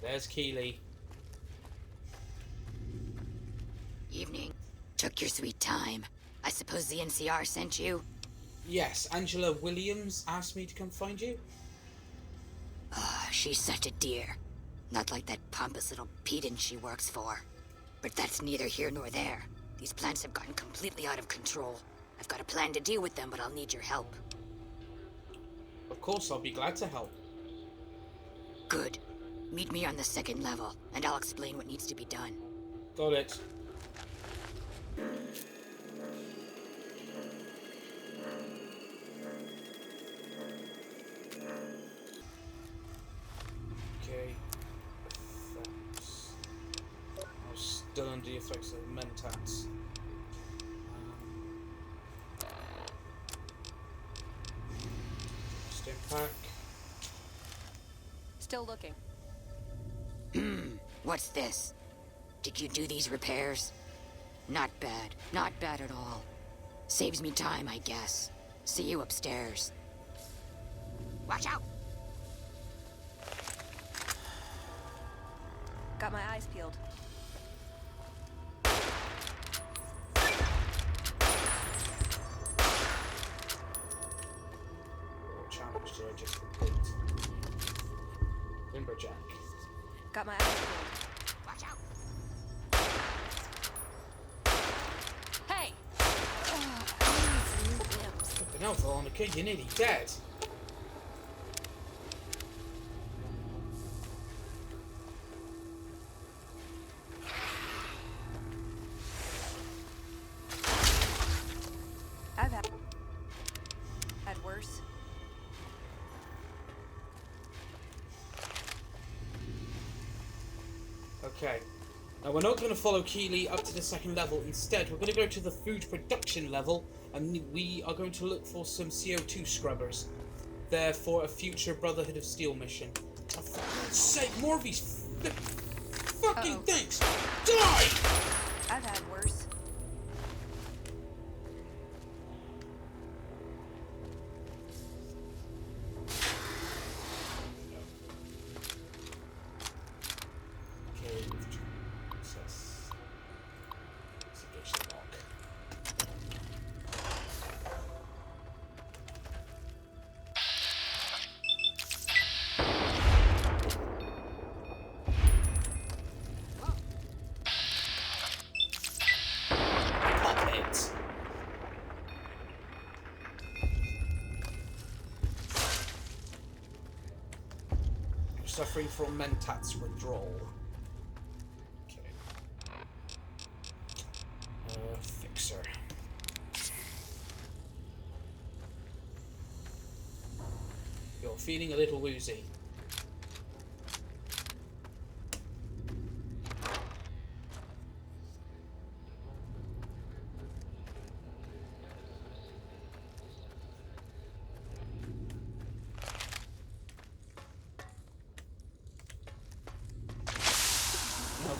There's Keely. Evening. Took your sweet time. I suppose the NCR sent you? Yes, Angela Williams asked me to come find you. She's such a dear. Not like that pompous little pedant she works for. But that's neither here nor there. These plants have gotten completely out of control. I've got a plan to deal with them, but I'll need your help. Of course, I'll be glad to help. Good. Meet me on the second level, and I'll explain what needs to be done. Got it. Okay. Effects. I'm still under the effects of Mentats. Stick pack. Still looking. What's this? Did you do these repairs? Not bad. Not bad at all. Saves me time, I guess. See you upstairs. Watch out! Got my eyes peeled. What challenge did I just complete? Lumberjack. Got my eyes peeled. Watch out! Hey! Fucking hell, Veronica, you're nearly dead. I've had worse. Okay. Now we're not going to follow Keely up to the second level. Instead, we're going to go to the food production level, and we are going to look for some CO2 scrubbers. They're for a future Brotherhood of Steel mission. Oh, for God's sake, more of these fucking things! Die! I've had worse. Okay, access. Investigation log. Pop it! You're suffering from Mentats withdrawal. Okay. Fixer. You're feeling a little woozy.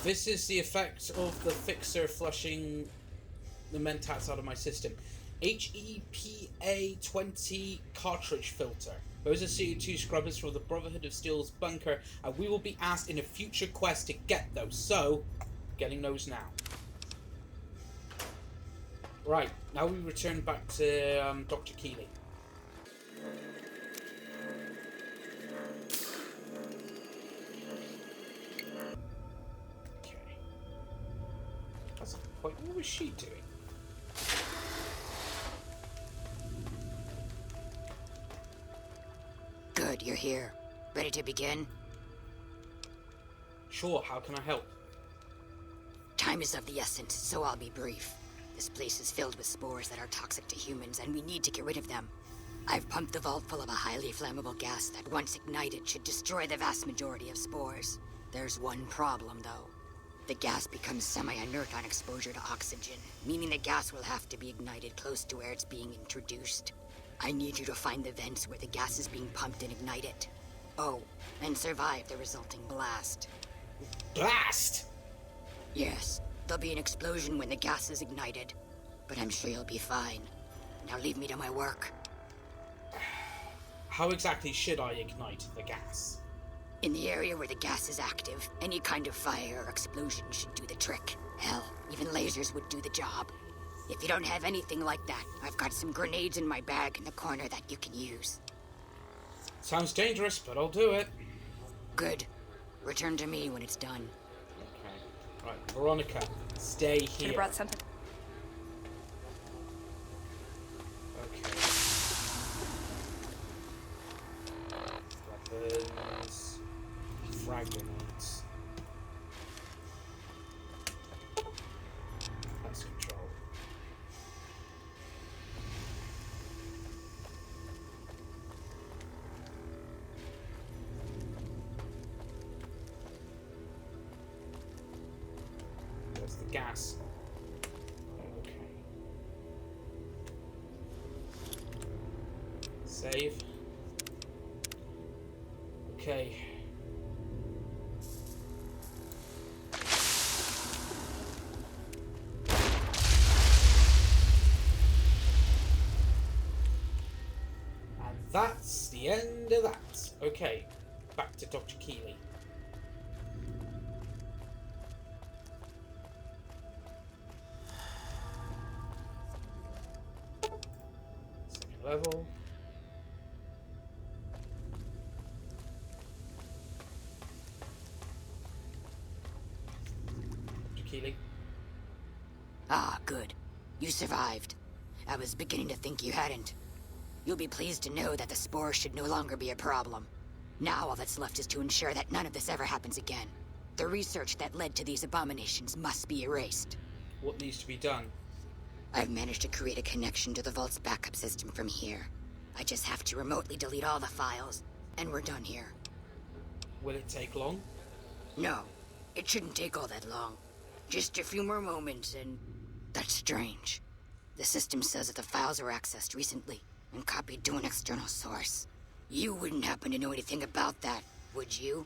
This is the effect of the fixer flushing the mentats out of my system. HEPA 20 cartridge filter. Those are CO2 scrubbers for the Brotherhood of Steel's bunker, and we will be asked in a future quest to get those, so getting those now. Right, now we return back to Dr. Keeley. Okay. That's a good point. What was she doing? Good, you're here. Ready to begin? Sure, how can I help? Time is of the essence, so I'll be brief. This place is filled with spores that are toxic to humans, and we need to get rid of them. I've pumped the vault full of a highly flammable gas that, once ignited, should destroy the vast majority of spores. There's one problem, though. The gas becomes semi-inert on exposure to oxygen, meaning the gas will have to be ignited close to where it's being introduced. I need you to find the vents where the gas is being pumped and ignite it. Oh, and survive the resulting blast. Blast? Yes, there'll be an explosion when the gas is ignited, but I'm sure you'll be fine. Now leave me to my work. How exactly should I ignite the gas? In the area where the gas is active, any kind of fire or explosion should do the trick. Hell, even lasers would do the job. If you don't have anything like that, I've got some grenades in my bag in the corner that you can use. Sounds dangerous, but I'll do it. Good. Return to me when it's done. Okay. Right, Veronica, stay here. Could have brought something. Okay. Weapons. Frag grenades. That's control. There's the gas. Okay. Save. Okay. And that's the end of that. Okay, back to Dr. Keeley. Second level. Dr. Keeley. Ah, good. You survived. I was beginning to think you hadn't. You'll be pleased to know that the spores should no longer be a problem. Now all that's left is to ensure that none of this ever happens again. The research that led to these abominations must be erased. What needs to be done? I've managed to create a connection to the Vault's backup system from here. I just have to remotely delete all the files, and we're done here. Will it take long? No, it shouldn't take all that long. Just a few more moments, and that's strange. The system says that the files were accessed recently and copied to an external source. You wouldn't happen to know anything about that, would you?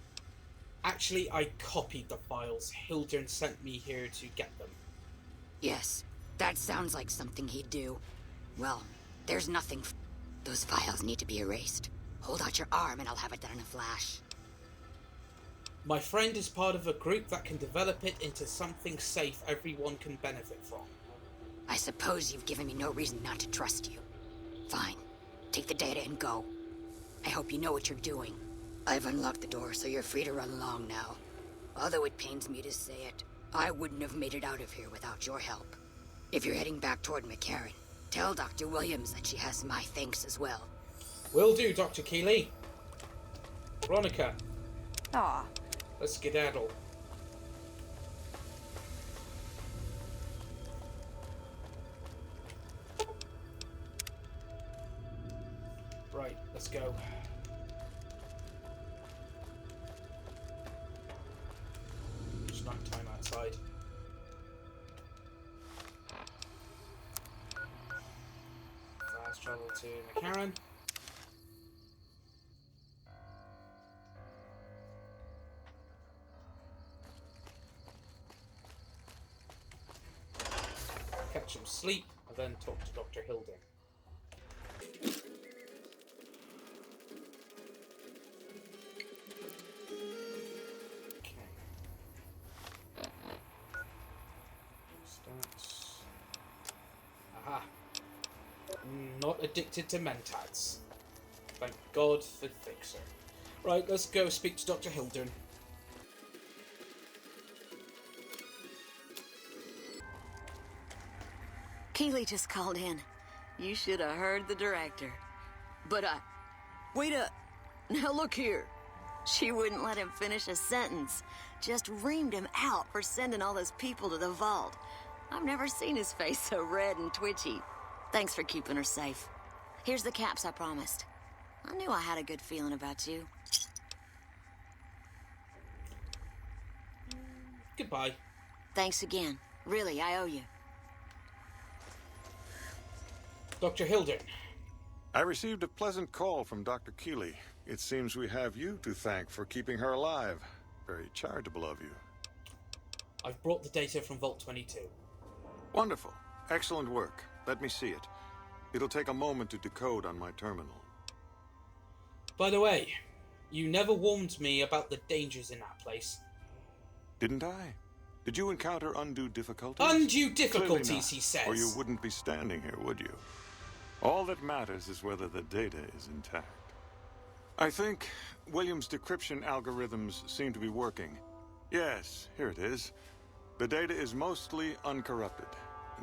Actually, I copied the files. Hildern sent me here to get them. Yes, that sounds like something he'd do. Well, there's nothing. Those files need to be erased. Hold out your arm and I'll have it done in a flash. My friend is part of a group that can develop it into something safe everyone can benefit from. I suppose you've given me no reason not to trust you. Fine. Take the data and go. I hope you know what you're doing. I've unlocked the door, so you're free to run along now. Although it pains me to say it, I wouldn't have made it out of here without your help. If you're heading back toward McCarran, tell Dr. Williams that she has my thanks as well. Will do, Dr. Keeley. Veronica. Aw. Let's skedaddle. Right, let's go. It's night time outside. Fast travel to McCarran. some sleep, and then talk to Dr. Hilden. Okay. Stats. Aha. Not addicted to mentats. Thank God for Fixer. Right, let's go speak to Dr. Hilden. Keeley just called in. You should have heard the director. But, wait up. Now look here. She wouldn't let him finish a sentence. Just reamed him out for sending all those people to the vault. I've never seen his face so red and twitchy. Thanks for keeping her safe. Here's the caps I promised. I knew I had a good feeling about you. Goodbye. Thanks again. Really, I owe you. Dr. Hilden. I received a pleasant call from Dr. Keeley. It seems we have you to thank for keeping her alive. Very charitable of you. I've brought the data from Vault 22. Wonderful. Excellent work. Let me see it. It'll take a moment to decode on my terminal. By the way, you never warned me about the dangers in that place. Didn't I? Did you encounter undue difficulties? Undue difficulties, he says. Or you wouldn't be standing here, would you? All that matters is whether the data is intact. I think William's decryption algorithms seem to be working. Yes, here it is. The data is mostly uncorrupted.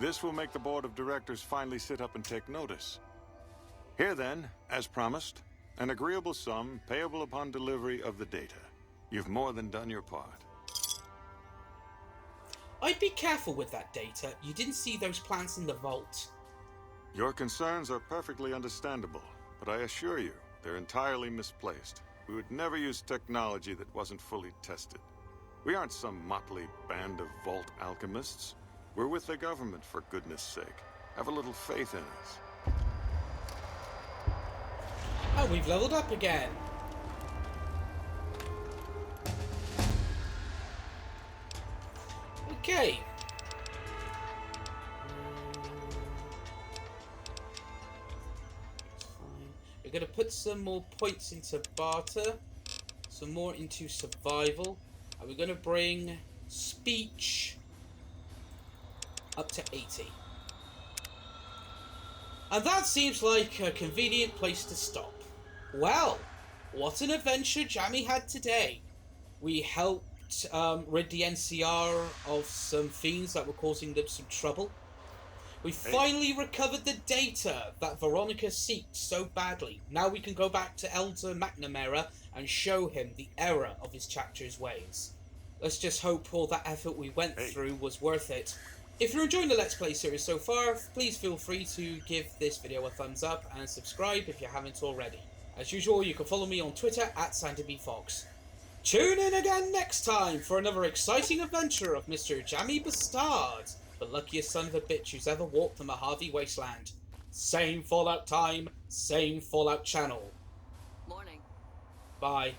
This will make the board of directors finally sit up and take notice. Here then, as promised, an agreeable sum payable upon delivery of the data. You've more than done your part. I'd be careful with that data. You didn't see those plants in the vault. Your concerns are perfectly understandable, but I assure you, they're entirely misplaced. We would never use technology that wasn't fully tested. We aren't some motley band of vault alchemists. We're with the government, for goodness sake. Have a little faith in us. Oh, we've leveled up again. Okay. We're going to put some more points into barter, some more into survival, and we're going to bring speech up to 80. And that seems like a convenient place to stop. Well, what an adventure Jammy had today. We helped rid the NCR of some fiends that were causing them some trouble. We finally recovered the data that Veronica seeked so badly. Now we can go back to Elder McNamara and show him the error of his chapter's ways. Let's just hope all that effort we went through was worth it. If you're enjoying the Let's Play series so far, please feel free to give this video a thumbs up and subscribe if you haven't already. As usual, you can follow me on Twitter at SandyBFox. Tune in again next time for another exciting adventure of Mr. Jammy B'stard, the luckiest son of a bitch who's ever walked the Mojave Wasteland. Same Fallout time, same Fallout channel. Morning. Bye.